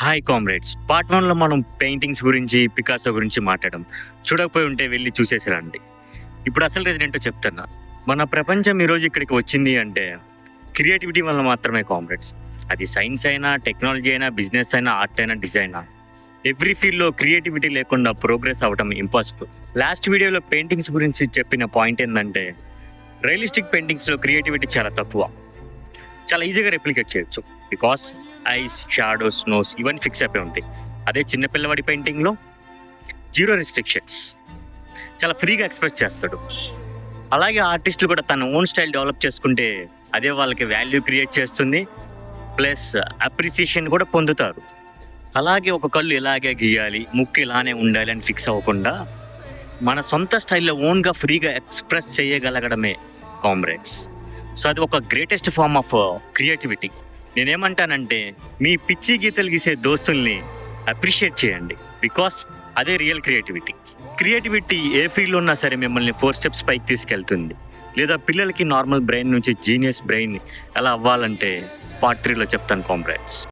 Hi comrades. Part 1లో మనం paintings గురించి, Picasso గురించి మాట్లాడాం. చూడకపోయి ఉంటే వెళ్ళి చూసేసి రండి. ఇప్పుడు అసలు రీజన్ ఏంటో చెప్తున్నా. మన ప్రపంచం ఈరోజు ఇక్కడికి వచ్చింది అంటే క్రియేటివిటీ వల్ల మాత్రమే కామ్రేడ్స్. అది సైన్స్ అయినా, టెక్నాలజీ అయినా, బిజినెస్ అయినా, ఆర్ట్ అయినా, డిజైన్ అయినా. ఎవ్రీ ఫీల్డ్లో క్రియేటివిటీ లేకుండా ప్రోగ్రెస్ అవ్వడం ఇంపాసిబుల్. లాస్ట్ వీడియోలో పెయింటింగ్స్ గురించి చెప్పిన పాయింట్ ఏంటంటే రియలిస్టిక్ పెయింటింగ్స్లో క్రియేటివిటీ చాలా తక్కువ. చాలా ఈజీగా రెప్లికేట్ చేయొచ్చు. బికాస్ ఐస్, షాడోస్, నోస్ ఇవన్నీ ఫిక్స్ అయిపోయి ఉంటాయి. అదే చిన్నపిల్లవాడి పెయింటింగ్లో జీరో రెస్ట్రిక్షన్స్, చాలా ఫ్రీగా ఎక్స్ప్రెస్ చేస్తాడు. అలాగే ఆర్టిస్టులు కూడా తన ఓన్ స్టైల్ డెవలప్ చేసుకుంటే అదే వాళ్ళకి వాల్యూ క్రియేట్ చేస్తుంది, ప్లస్ అప్రిసియేషన్ కూడా పొందుతారు. అలాగే ఒక కళ్ళు ఇలాగే గీయాలి, ముక్కు ఇలానే ఉండాలి అని ఫిక్స్ అవ్వకుండా మన సొంత స్టైల్లో ఓన్గా ఫ్రీగా ఎక్స్ప్రెస్ చేయగలగడమే కామ్రేడ్స్. సో అది ఒక గ్రేటెస్ట్ ఫార్మ్ ఆఫ్ క్రియేటివిటీ. నేనేమంటానంటే మీ పిచ్చి గీతలు గీసే దోస్తుల్ని అప్రిషియేట్ చేయండి, బికాస్ అదే రియల్ క్రియేటివిటీ. క్రియేటివిటీ ఏ ఫీల్డ్లో ఉన్నా సరే మిమ్మల్ని 4 స్టెప్స్ పైకి తీసుకెళ్తుంది. లేదా పిల్లలకి నార్మల్ బ్రెయిన్ నుంచి జీనియస్ బ్రెయిన్ ఎలా అవ్వాలంటే పార్ట్ 3లో చెప్తాను కామ్రేడ్స్.